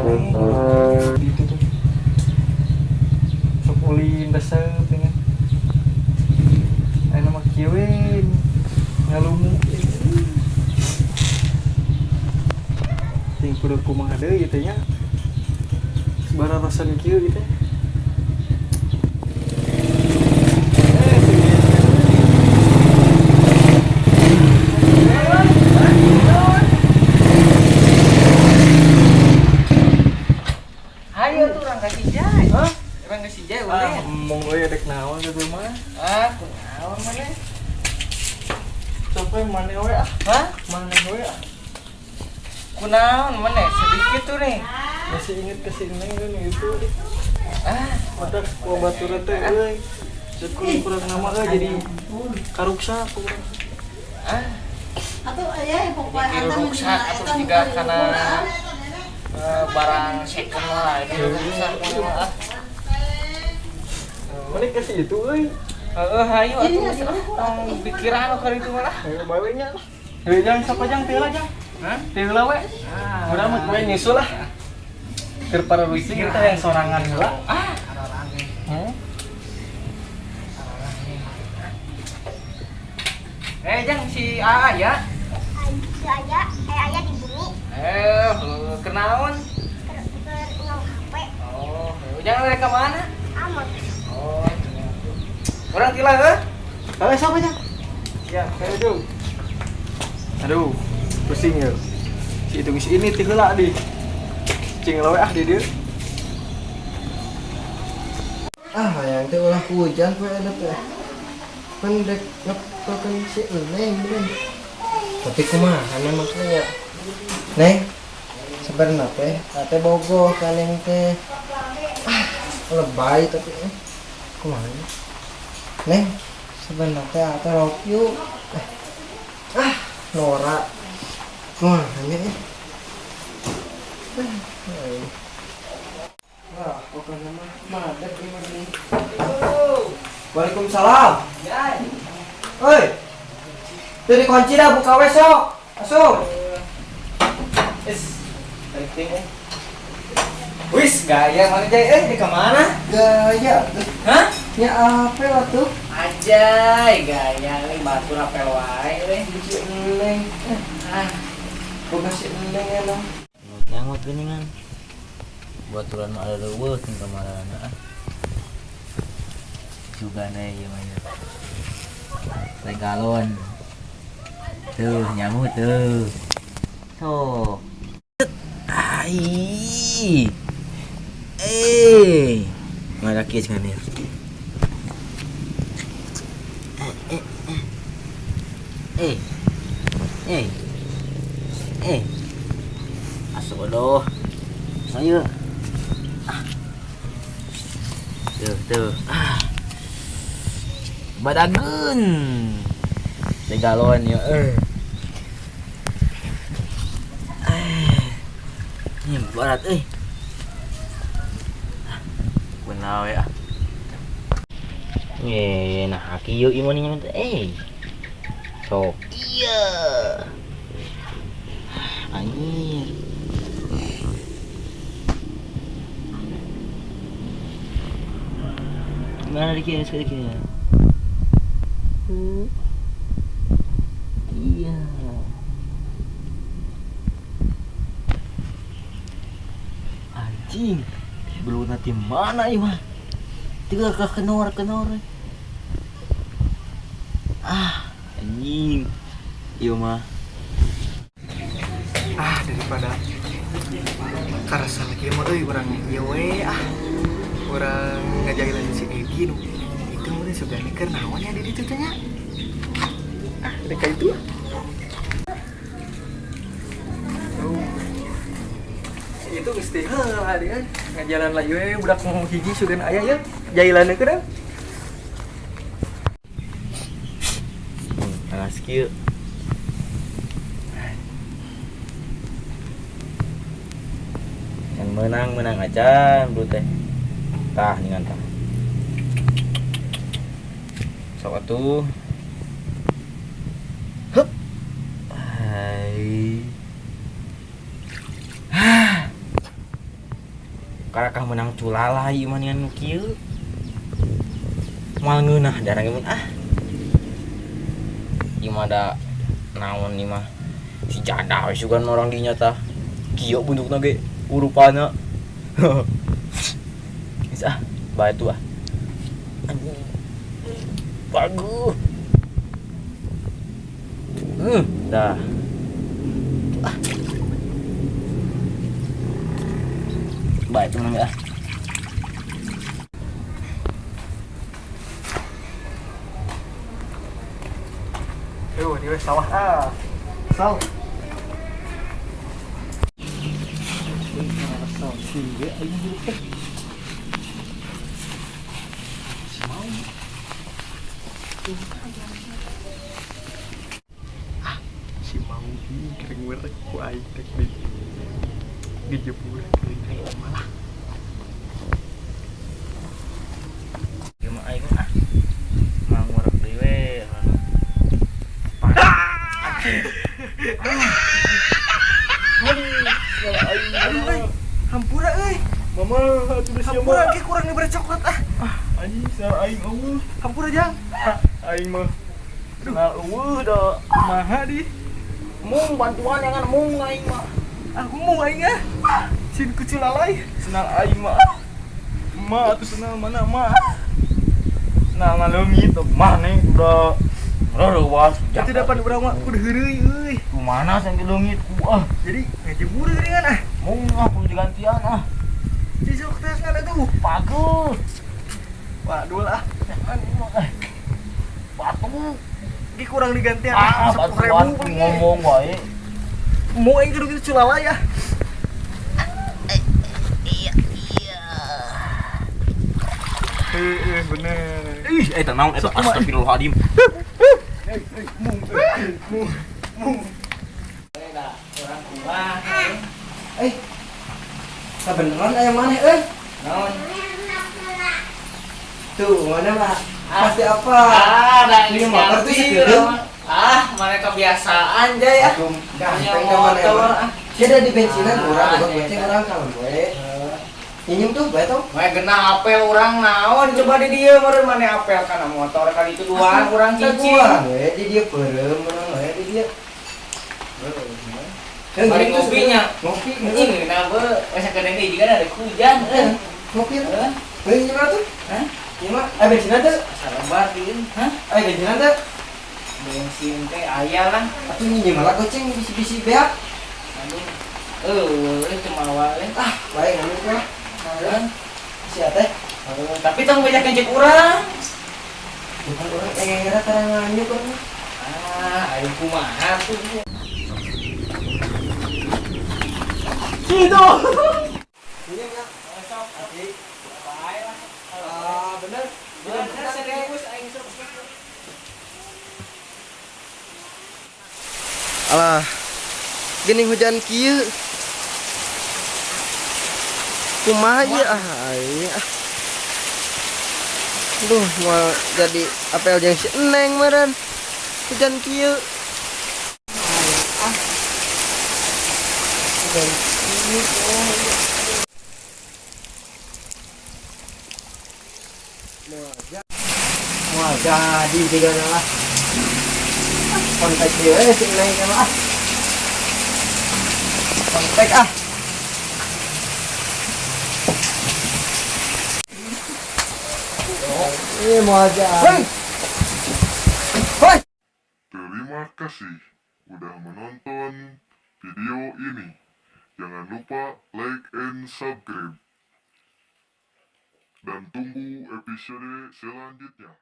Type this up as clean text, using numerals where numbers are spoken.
Itu tuh. Sok ulin resep dengan. Ayo nama kieuin. Ngalumu. Ting kudu kumaha deui gitu nya. Sabaraha rasana kieu gitu. Ayo tuh orang kasih jai. Hah? Orang kasih jai Ah, boleh. mong euy dek naon gitu mah. Ah, kunaon mana? Coba mana we ah? Hah? Mana we ah? Kunaon mana? Sedikit tuh nih. Masih inget ke sini kan itu. Ah, Mata ku baturan teh euy. Cek kurang nama euy jadi karuksa ku. ah. Atau ayah pokoknya Jadi anda ruksak atau juga karena barang second lah ini ruksak ah. Mana kasih itu euy. Hayu atuh tong pikiran keur itu malah. Ayo bawe nya. Heuh jang sapa jang teh lah jang. Hah? Teh heula we. Udah mah we nyusul lah. Keur para rusing kita yang sorangan heula. Ah, jang si Aa ya. Ayah di bumi Kenaon? ngomong HP Oh, jangan mereka mana? aman. Oh, orang tila heuh? Ayo sapa jang? Ya, aduh. Aduh, pusing ya. Si itu geus ini teh heula di. Cing lawe ah di dieu. Ah, yang teh ulah hujan we ada teh. Pendek ngetokeun si Neng bener. Tapi kumaha maksudnya? Neng, sebenarnya teh, teh bogoh ka Neng teh. Ah, lebay tapi kumaha? Neng, sebenarnya teh rok yuk. Ah, Nora. Kumaha nya? Wah, pokoknya mah madep ini. Waalaikumsalam. Ya. Oi. Tuh dikunci dah, buka wes sok. Masuk. Penting Wis, gaya mana jay? Di kemana? Gaya. Hah? Ya apa waktu? Ajay, gaya nih batu rapel wae weh. Si Neng. Ah, Bukan si Neng ya dong. Nyangut geningan buat turun ada dua tinggal kemarin juga nih gimana galon tuh nyamuk tuh ai nggak kaki kan ya eh eh eh asal doh ayo tuh badagun galon ya ini berat benar ya nah aki yuk imoninya so iya anjir mana dikit sekali ya iya anjing belum nanti mana ini mah tiga kenor anjing iya mah Daripada karasa lagi mah euy urang ieu we urang ngajailan si Egi nu itu mah sebenarnya keur naon ya di ditu teh nya deka itu itu mesti heula dia ngajalan lagi we budak mau hiji sugan aya ya jailan ke dah alas kieu yang menang aja bro teh tah dengan tah sok atuh hup hai karakah menang culalai maningan nu kieu. Moal ngeunah darah geun Ieu mah da naon ieu mah. Si Janda we sugan orang dinya tah. Kieu bentukna ge urupana. Geus bae tuh Anjing. Bagus. Dah. Baik teman ya. Di sawah Sal. Si mau kering werek ku aing tek di jebur kayak malah. Ieu mah aing mah ngorek deui we. Aduh, hampura euy. Mama, atuh geus Hampura ge kurang diberi coklat anjing sar aing eueuh. Hampura jang. Aing mah kenal eueuh da kumaha di. Mung bantuan yang mung aing mah. Aku mau aing sin kecil lalai. Senal aing mah. Ma atuh senal mana mah. Senal ngaleungit maneh udah reuwas. Itu dapat urang mah kudu heureuy euy. Kumana sang dileungit ku Jadi ngajebur geuningan mung kudu digantian Si sok tes kan atuh. Bagus. Waduh lah. Batu. Ki kurang digantian. Batuan ku ngomong wae. Mau aing kudu kitu culalai bener. Ih, eta naon eta astagfirullahaladzim. Sabeneran aya maneh euy. Naon? Tuh, mana mah? Pasti apa? Ada Ini motor tuh segedeung. Mana kebiasaan jay Ganteng ka mana? Dia ada di bensinan urang buat goceng urang kalem we. Nyinyum tuh bae tong. Mae genah apel urang naon coba di dieu meureun mana apel kana motor kali itu duaan urang cicing. We di dieu peureum menang we di dieu. Bari ngopinya. Ngopi. Ini na beuh masa kadang deui juga ada hujan. Ngopi. Beuh nyium tuh. Hah? Ieu mah bensinan tuh. Salembar dieun. Hah? Bensinan tuh. Bensin teh aya lah. Atuh nyinyum malah goceng bisi-bisi beak. Aduh, cuma wae. Bae ngambil mah. Si teh. Tapi tong banyak cek urang. Bukan orang era tarangannya kok. Ayo kumaha tuh. Gitu. Ini enggak. Adik. Bae lah. Bener. Bener serius aing sok. Alah. Gini hujan kieu. Kumaha ieu Aduh, mau jadi apel jeung si Eneng meureun. Hujan kieu. Mau jadi juga lah. Kontak dia si Eneng mah. Kontak Ini mau aja. Terima kasih udah menonton video ini. Jangan lupa like and subscribe. Dan tunggu episode selanjutnya.